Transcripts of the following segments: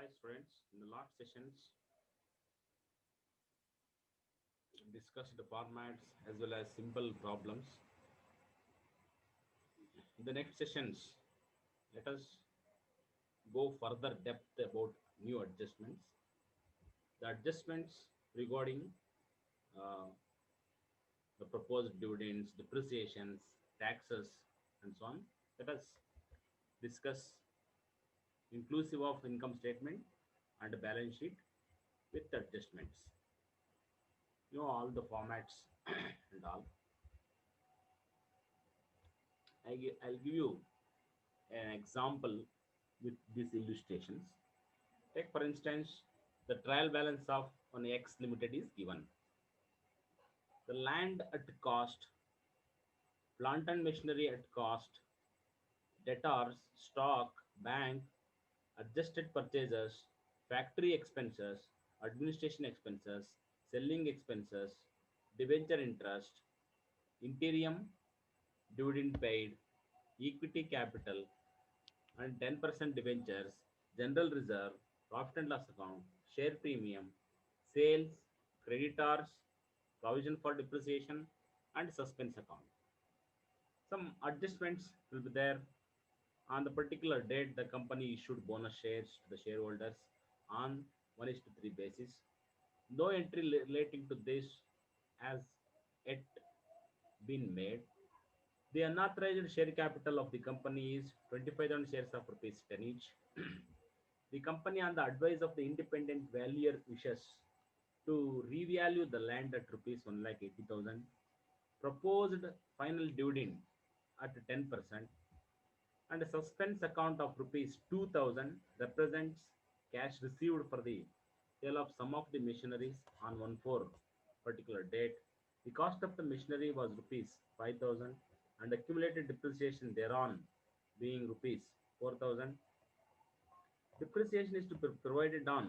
Hi students, in the last sessions discussed the formats as well as simple problems. In the next sessions, let us go further depth about new adjustments. The adjustments regarding uh, the proposed dividends, depreciations, taxes, and so on. Let us discuss inclusive of income statement and balance sheet with adjustments. You know all the formats and all. I'll give you an example with these illustrations. Take for instance, the trial balance of on X limited is given. The land at cost, plant and machinery at cost, debtors, stock, bank, adjusted purchases, factory expenses, administration expenses, selling expenses, debenture interest, interim dividend paid, equity capital, and 10% debentures, general reserve, profit and loss account, share premium, sales, creditors, provision for depreciation, and suspense account. Some adjustments will be there. On the particular date, the company issued bonus shares to the shareholders on 1:3 basis. No entry relating to this has yet been made. The unauthorized share capital of the company is 25,000 shares of rupees 10 each. The company, on the advice of the independent valuer, wishes to revalue the land at rupees 1,80,000. Proposed final dividend at 10% and a suspense account of rupees 2,000 represents cash received for the sale of some of the machineries on 1/4 particular date. The cost of the machinery was rupees 5,000 and accumulated depreciation thereon being rupees 4,000. Depreciation is to be provided on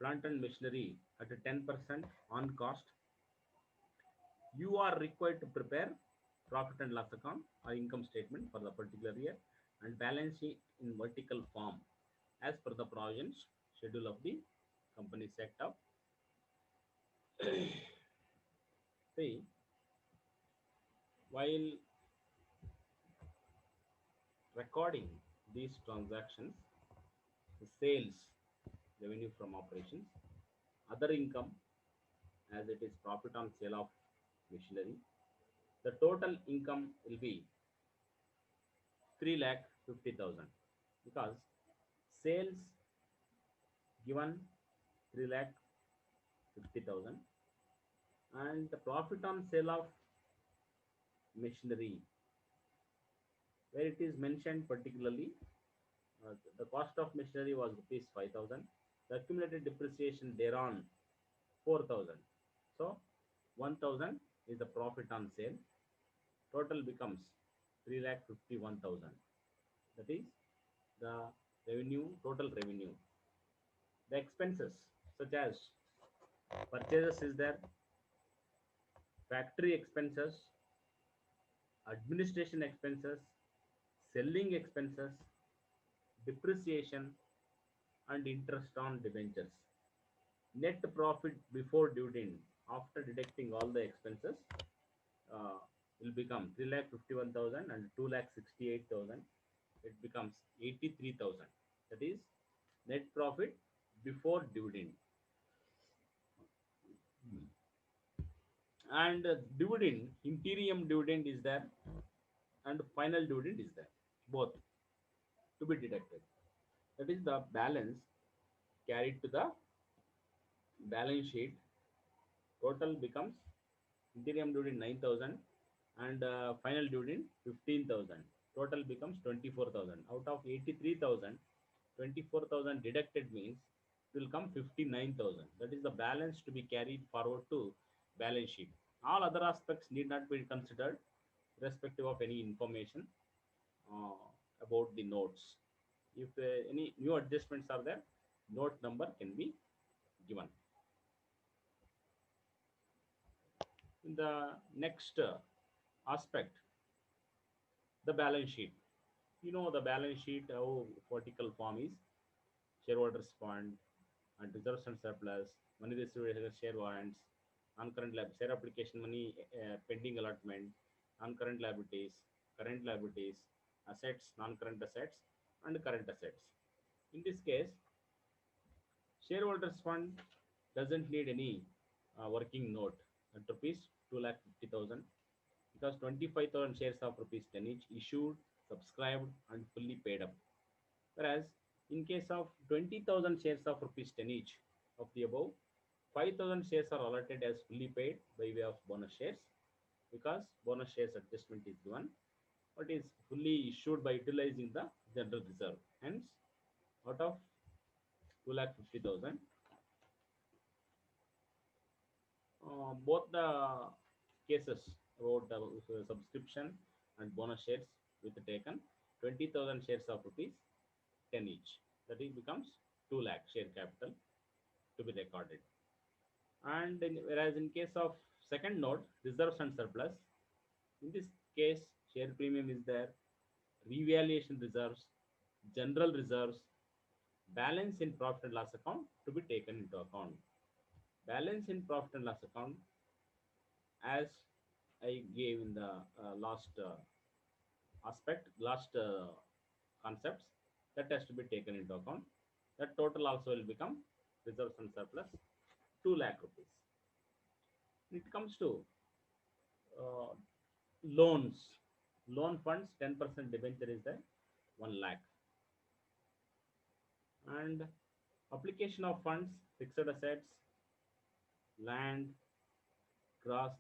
plant and machinery at a 10% on cost. You are required to prepare profit and loss account or income statement for the particular year and balance sheet in vertical form as per the provisions schedule of the company set up. See, while recording these transactions, the sales revenue from operations, other income as it is profit on sale of machinery, the total income will be 3 lakh 50,000 because sales given 3 lakh 50,000 and the profit on sale of machinery where it is mentioned particularly the cost of machinery was rupees 5,000, the accumulated depreciation thereon 4,000, so 1,000 is the profit on sale. Total becomes 3 lakh 51,000. That is the revenue, total revenue. The expenses such as purchases is there, factory expenses, administration expenses, selling expenses, depreciation, and interest on debentures. Net profit before dividend after deducting all the expenses uh, will become 3 lakh 51,000 and 2 lakh 68,000. It becomes 83,000. That is net profit before dividend. And dividend, interim dividend is there and final dividend is there. Both to be deducted. That is the balance carried to the balance sheet. Total becomes interim dividend 9,000 and final dividend 15,000. Total becomes 24,000. Out of 83,000, 24,000 deducted means it will come 59,000. That is the balance to be carried forward to balance sheet. All other aspects need not be considered irrespective of any information uh, about the notes. If any new adjustments are there, note number can be given. In the next aspect, the balance sheet. You know the balance sheet, how vertical form is. shareholders fund, and reserves and surplus, money received as share warrants, non-current share application money pending allotment, non-current liabilities, current liabilities, assets, non-current assets, and current assets. In this case, shareholders fund doesn't need any working note at rupees 2,50,000 because 25,000 shares of rupees 10 each issued, subscribed, and fully paid up. Whereas in case of 20,000 shares of rupees 10 each of the above, 5,000 shares are allotted as fully paid by way of bonus shares because bonus shares adjustment is given, but is fully issued by utilizing the general reserve. Hence, out of 2,50,000, both the cases about the subscription and bonus shares with taken 20,000 shares of rupees 10 each. That is becomes 2 lakh share capital to be recorded. And whereas in case of second note, reserves and surplus, in this case, share premium is there, revaluation reserves, general reserves, balance in profit and loss account to be taken into account. Balance in profit and loss account, as I gave in the last last concepts, that has to be taken into account. That total also will become reserves and surplus 2 lakh rupees. When it comes to uh, loans, loan funds 10% debenture is there 1 lakh, and application of funds, fixed assets, land, gross,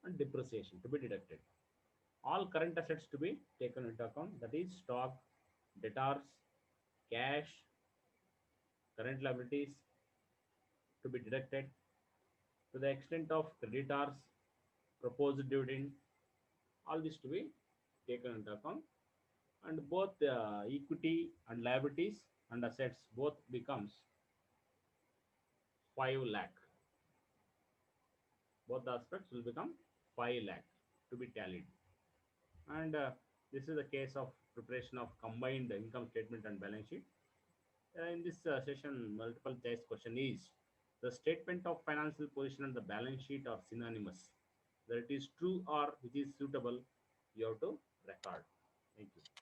and depreciation to be deducted. All current assets to be taken into account, that is stock, debtors, cash, current liabilities to be deducted. To the extent of creditors, proposed dividend, all this to be taken into account, and both equity and liabilities and assets both becomes 5 lakh. Both the aspects will become 5 lakh to be tallied. And this is the case of preparation of combined income statement and balance sheet. In this session, multiple choice question is: the statement of financial position and the balance sheet are synonymous. Whether it is true or which is suitable, you have to record. Thank you.